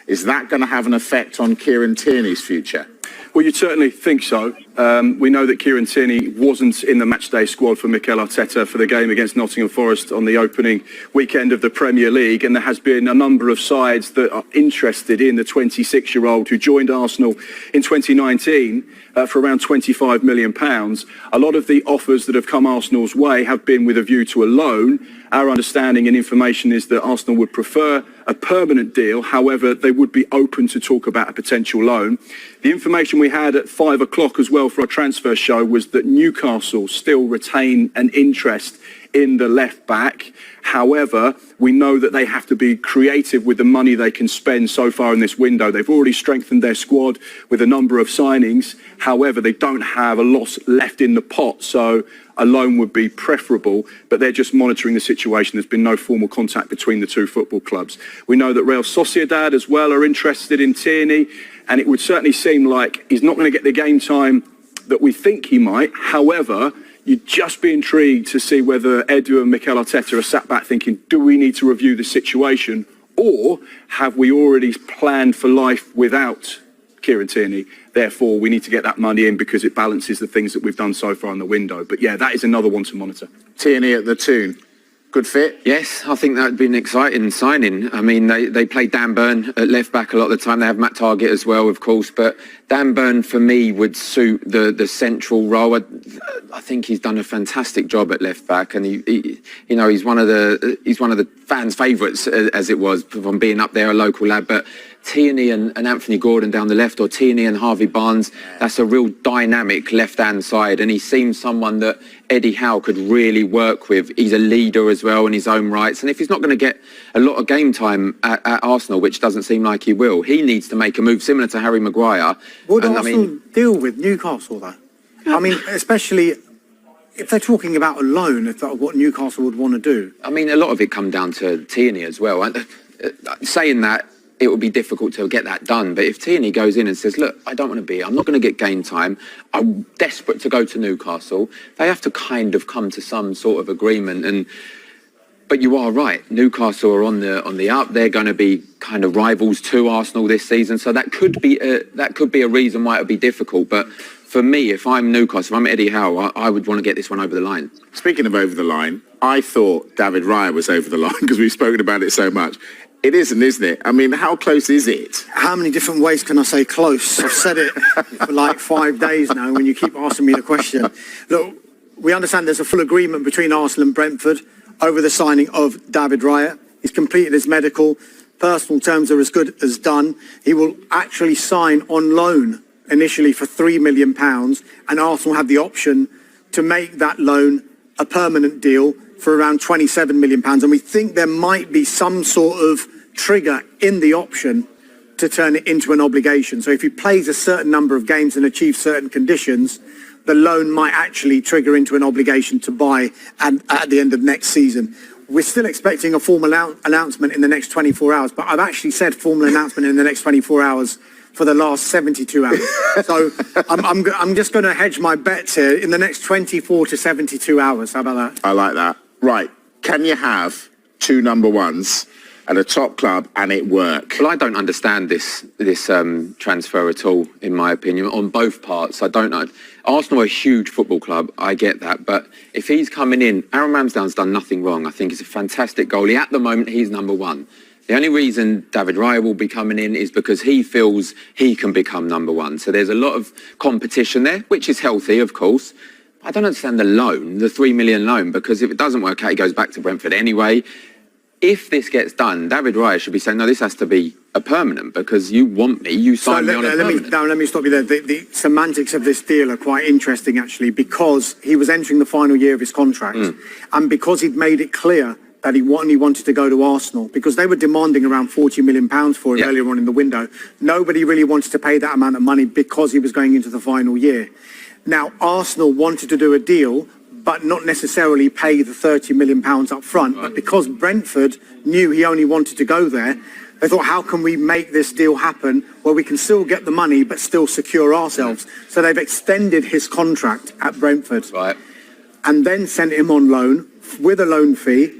Is that going to have an effect on Kieran Tierney's future? Well, you'd certainly think so. We know that Kieran Tierney wasn't in the matchday squad for Mikel Arteta for the game against Nottingham Forest on the opening weekend of the Premier League, and there has been a number of sides that are interested in the 26-year-old who joined Arsenal in 2019 for around £25 million. A lot of the offers that have come Arsenal's way have been with a view to a loan. Our understanding and information is that Arsenal would prefer a permanent deal. However, they would be open to talk about a potential loan. The information we had at 5 o'clock as well for our transfer show was that Newcastle still retain an interest in the left back. However, we know that they have to be creative with the money they can spend so far in this window. They've already strengthened their squad with a number of signings. However, they don't have a lot left in the pot, so a loan would be preferable, but they're just monitoring the situation. There's been no formal contact between the two football clubs. We know that Real Sociedad as well are interested in Tierney, and it would certainly seem like he's not going to get the game time that we think he might. However, you'd just be intrigued to see whether Edu and Mikel Arteta are sat back thinking, do we need to review the situation, or have we already planned for life without Kieran Tierney? Therefore, we need to get that money in because it balances the things that we've done so far in the window. But yeah, that is another one to monitor. Tierney at the Toon. Good fit? Yes, I think that would be an exciting signing. I mean, they play Dan Burn at left back a lot of the time. They have Matt Targett as well, of course. But Dan Burn, for me, would suit the central role. I think he's done a fantastic job at left back, and he's one of the fans' favourites, as it was, from being up there, a local lad. But Tierney and Anthony Gordon down the left, or Tierney and Harvey Barnes, that's a real dynamic left-hand side, and he seems someone that Eddie Howe could really work with. He's a leader as well in his own rights, and if he's not going to get a lot of game time at Arsenal, which doesn't seem like he will, he needs to make a move similar to Harry Maguire. Would Arsenal deal with Newcastle, though? I mean, especially if they're talking about a loan, if that's what Newcastle would want to do. I mean, a lot of it come down to Tierney as well. Saying that, it would be difficult to get that done. But if Tierney goes in and says, look, I'm not going to get game time, I'm desperate to go to Newcastle, they have to kind of come to some sort of agreement. But you are right, Newcastle are on the up. They're going to be kind of rivals to Arsenal this season. So that could be a reason why it would be difficult. But for me, if I'm Newcastle, if I'm Eddie Howe, I would want to get this one over the line. Speaking of over the line, I thought David Raya was over the line because we've spoken about it so much. It isn't it? I mean, how close is it? How many different ways can I say close? I've said it for like 5 days now when you keep asking me the question. Look, we understand there's a full agreement between Arsenal and Brentford over the signing of David Raya. He's completed his medical. Personal terms are as good as done. He will actually sign on loan initially for £3 million, and Arsenal have the option to make that loan a permanent deal for around £27 million. And we think there might be some sort of trigger in the option to turn it into an obligation. So if he plays a certain number of games and achieves certain conditions, the loan might actually trigger into an obligation to buy at the end of next season. We're still expecting a formal announcement in the next 24 hours, but I've actually said formal announcement in the next 24 hours for the last 72 hours. So I'm just going to hedge my bets here in the next 24 to 72 hours. How about that? I like that. Right. Can you have two number ones at a top club and it work? Well, I don't understand this transfer at all, in my opinion, on both parts. I don't know. Arsenal are a huge football club, I get that, but if he's coming in, Aaron Ramsdale's done nothing wrong. I think he's a fantastic goalie. At the moment, he's number one. The only reason David Raya will be coming in is because he feels he can become number one. So there's a lot of competition there, which is healthy, of course. I don't understand the loan, the £3 million loan, because if it doesn't work out, he goes back to Brentford anyway. If this gets done, David Raya should be saying, no, this has to be a permanent because you want me, you signed me on a permanent. Let me stop you there. The semantics of this deal are quite interesting, actually, because he was entering the final year of his contract and because he'd made it clear that he wanted to go to Arsenal, because they were demanding around £40 million for him earlier on in the window. Nobody really wanted to pay that amount of money because he was going into the final year. Now, Arsenal wanted to do a deal, but not necessarily pay the £30 million up front. Right. But because Brentford knew he only wanted to go there, they thought, how can we make this deal happen where we can still get the money but still secure ourselves? So they've extended his contract at Brentford. Right. And then sent him on loan with a loan fee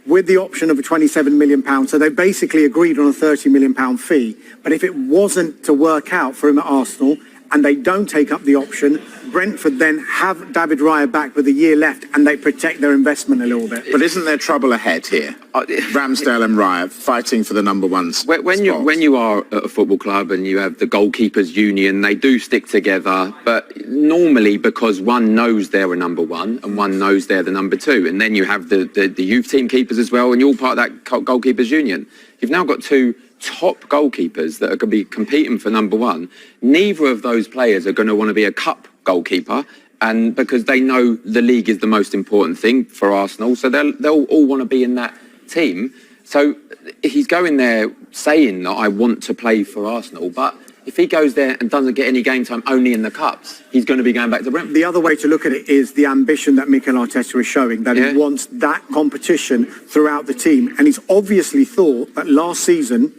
with the option of a £27 million. So they basically agreed on a £30 million fee. But if it wasn't to work out for him at Arsenal and they don't take up the option, Brentford then have David Raya back with a year left and they protect their investment a little bit. But isn't there trouble ahead here? Ramsdale and Raya fighting for the number one spot. When you are at a football club and you have the goalkeepers union, they do stick together, but normally because one knows they're a number one and one knows they're the number two, and then you have the youth team keepers as well, and you're all part of that goalkeepers union. You've now got two top goalkeepers that are going to be competing for number one. Neither of those players are going to want to be a cup goalkeeper, and because they know the league is the most important thing for Arsenal, so they'll all want to be in that team. So he's going there saying that I want to play for Arsenal, but if he goes there and doesn't get any game time only in the cups, he's going to be going back to Brentford. The other way to look at it is the ambition that Mikel Arteta is showing, that he wants that competition throughout the team. And he's obviously thought that last season,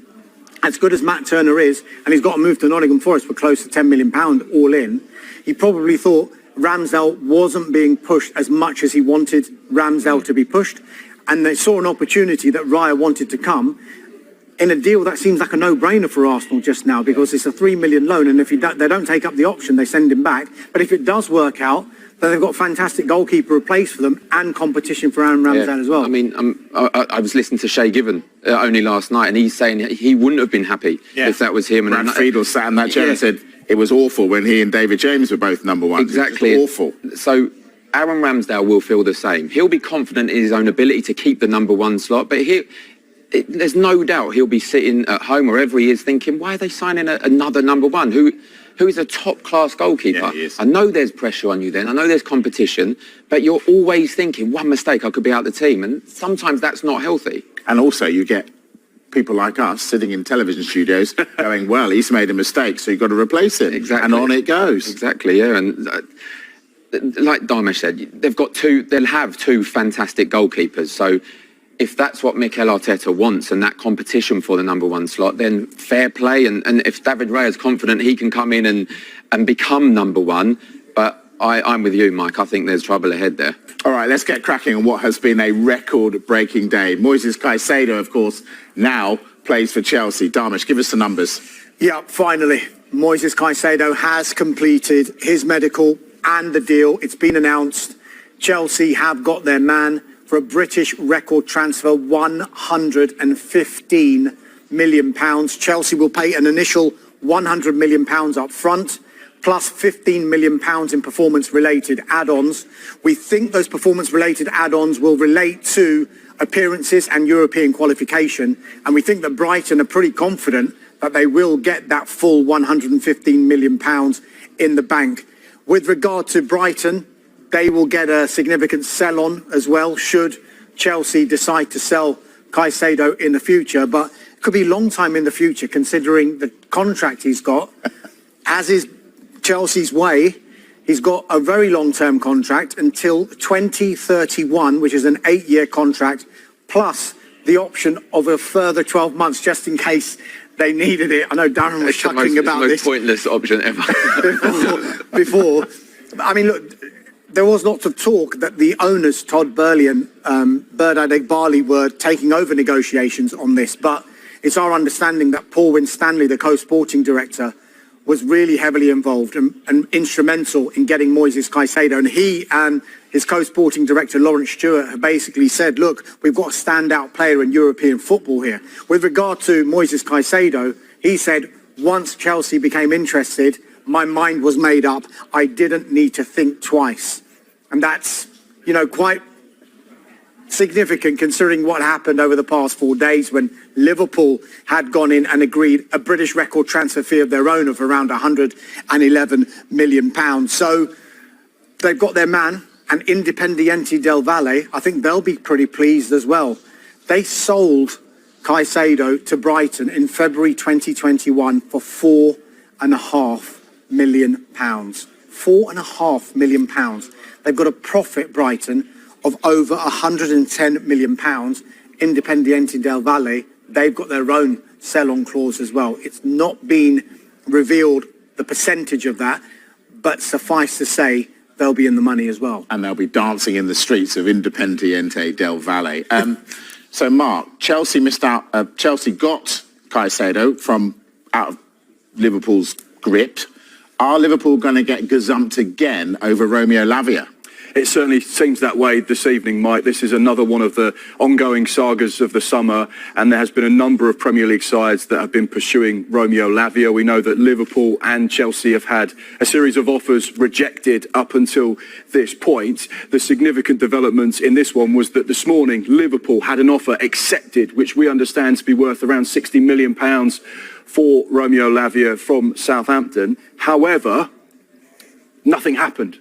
as good as Matt Turner is, and he's got to move to Nottingham Forest for close to £10 million all in, he probably thought Ramsdale wasn't being pushed as much as he wanted Ramsdale to be pushed. And they saw an opportunity that Raya wanted to come in a deal that seems like a no-brainer for Arsenal just now, because it's a $3 million loan, and if they don't take up the option, they send him back. But if it does work out, then they've got a fantastic goalkeeper replaced for them and competition for Aaron Ramsdale as well. I mean, I was listening to Shay Given only last night, and he's saying he wouldn't have been happy if that was him. Brad Friedel sat in that chair and said it was awful when he and David James were both number one. Exactly. It was awful. So Aaron Ramsdale will feel the same. He'll be confident in his own ability to keep the number one slot, but there's no doubt he'll be sitting at home wherever he is thinking, why are they signing another number one who is a top-class goalkeeper? Yeah, he is. I know there's pressure on you then. I know there's competition, but you're always thinking, one mistake, I could be out of the team. And sometimes that's not healthy. And also you get people like us sitting in television studios going, well, he's made a mistake, so you've got to replace him. Exactly. And on it goes. Exactly, yeah. And like Dharmesh said, they'll have two fantastic goalkeepers. So if that's what Mikel Arteta wants and that competition for the number one slot, then fair play. And if David Raya is confident he can come in and become number one, but I'm with you, Mike. I think there's trouble ahead there. All right, let's get cracking on what has been a record-breaking day. Moises Caicedo, of course, now plays for Chelsea. Dharmesh, give us the numbers. Yeah, finally, Moises Caicedo has completed his medical and the deal. It's been announced. Chelsea have got their man for a British record transfer, £115 million. Chelsea will pay an initial £100 million up front, plus £15 million in performance-related add-ons. We think those performance-related add-ons will relate to appearances and European qualification, and we think that Brighton are pretty confident that they will get that full £115 million in the bank. With regard to Brighton, they will get a significant sell-on as well, should Chelsea decide to sell Caicedo in the future. But it could be a long time in the future, considering the contract he's got. As is Chelsea's way, he's got a very long-term contract until 2031, which is an 8-year contract, plus the option of a further 12 months, just in case they needed it. I know Darren was chuckling about this. It's the most pointless option ever. before. I mean, look, there was lots of talk that the owners, Todd Burley and Bernard Egbali, were taking over negotiations on this, but it's our understanding that Paul Winstanley, the co-sporting director, was really heavily involved and instrumental in getting Moises Caicedo. And he and his co-sporting director, Lawrence Stewart, have basically said, look, we've got a standout player in European football here. With regard to Moises Caicedo, he said, once Chelsea became interested, my mind was made up. I didn't need to think twice. And that's, quite significant considering what happened over the past 4 days when Liverpool had gone in and agreed a British record transfer fee of their own of around £111 million. So they've got their man, and Independiente del Valle, I think they'll be pretty pleased as well. They sold Caicedo to Brighton in February 2021 for £4.5 million. £4.5 million. They've got a profit, Brighton, of over £110 million. Independiente del Valle, they've got their own sell-on clause as well. It's not been revealed the percentage of that, but suffice to say, they'll be in the money as well. And they'll be dancing in the streets of Independiente del Valle. So, Mark, Chelsea missed out. Chelsea got Caicedo from out of Liverpool's grip. Are Liverpool going to get gazumped again over Romeo Lavia? It certainly seems that way this evening, Mike. This is another one of the ongoing sagas of the summer, and there has been a number of Premier League sides that have been pursuing Romeo Lavia. We know that Liverpool and Chelsea have had a series of offers rejected up until this point. The significant development in this one was that this morning Liverpool had an offer accepted, which we understand to be worth around £60 million for Romeo Lavia from Southampton. However, nothing happened.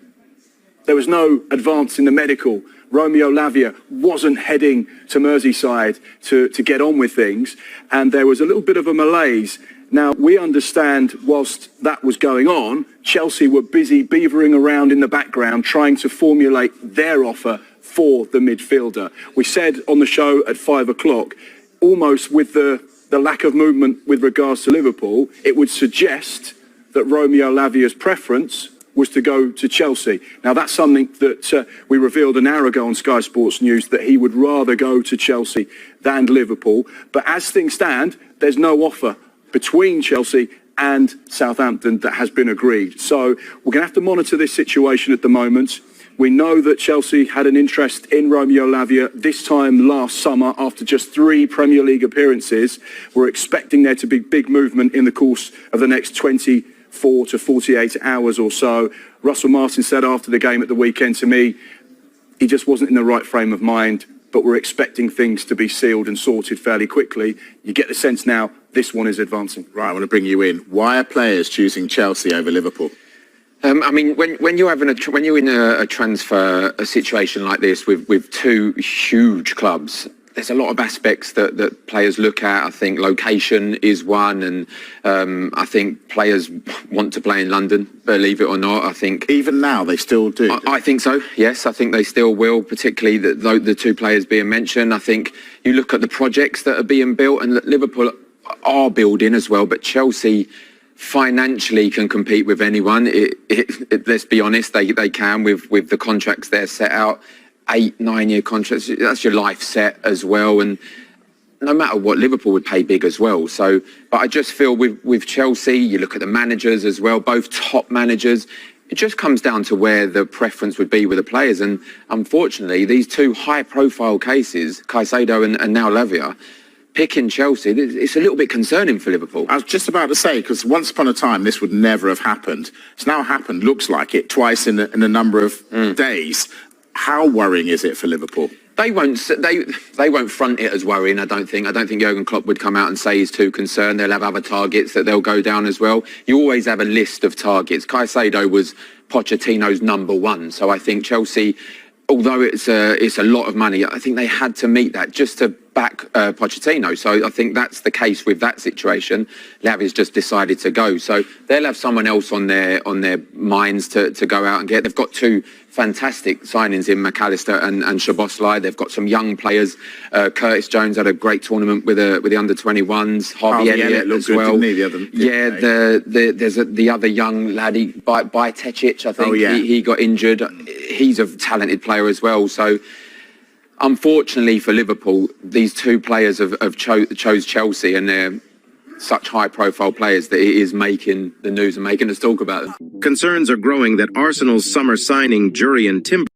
There was no advance in the medical. Romeo Lavia wasn't heading to Merseyside to get on with things, and there was a little bit of a malaise. Now, we understand whilst that was going on, Chelsea were busy beavering around in the background trying to formulate their offer for the midfielder. We said on the show at 5 o'clock, almost with the lack of movement with regards to Liverpool, it would suggest that Romeo Lavia's preference was to go to Chelsea. Now, that's something that we revealed an hour ago on Sky Sports News, that he would rather go to Chelsea than Liverpool. But as things stand, there's no offer between Chelsea and Southampton that has been agreed. So we're going to have to monitor this situation at the moment. We know that Chelsea had an interest in Romeo Lavia this time last summer after just 3 Premier League appearances. We're expecting there to be big movement in the course of the next 24 to 48 hours or so. Russell Martin said after the game at the weekend to me, he just wasn't in the right frame of mind, but we're expecting things to be sealed and sorted fairly quickly. You get the sense now this one is advancing. Right, I want to bring you in. Why are players choosing Chelsea over Liverpool? I mean, when you're in a transfer situation like this with 2 huge clubs, there's a lot of aspects that players look at. I think location is one, and I think players want to play in London, believe it or not. I think Even now, they still do. I think so, yes. I think they still will, particularly the 2 players being mentioned. I think you look at the projects that are being built, and Liverpool are building as well, but Chelsea financially can compete with anyone. Let's be honest, they can with the contracts they're set out. 8-9 year contracts, that's your life set as well, and no matter what, Liverpool would pay big as well. So, but I just feel with Chelsea, you look at the managers as well, both top managers, it just comes down to where the preference would be with the players. And unfortunately, these 2 high profile cases, Caicedo and now Lavia, picking Chelsea, it's a little bit concerning for Liverpool. I was just about to say, because once upon a time, this would never have happened. It's now happened, looks like it, twice in a number of days. How worrying is it for Liverpool? They won't front it as worrying, I don't think. I don't think Jurgen Klopp would come out and say he's too concerned. They'll have other targets that they'll go down as well. You always have a list of targets. Caicedo was Pochettino's #1. So I think Chelsea, although it's a lot of money, I think they had to meet that just to back Pochettino. So I think that's the case with that situation. Lavia's just decided to go. So they'll have someone else on their minds to go out and get. They've got 2 fantastic signings in McAllister and Szoboszlai. They've got some young players. Curtis Jones had a great tournament with the under-21s. Harvey Elliott as well. There's the other young laddie, Bajcetic, I think. He got injured. He's a talented player as well. So unfortunately for Liverpool, these 2 players have chose Chelsea, and they're such high-profile players that it is making the news and making us talk about them. Concerns are growing that Arsenal's summer signing Jurriën Timber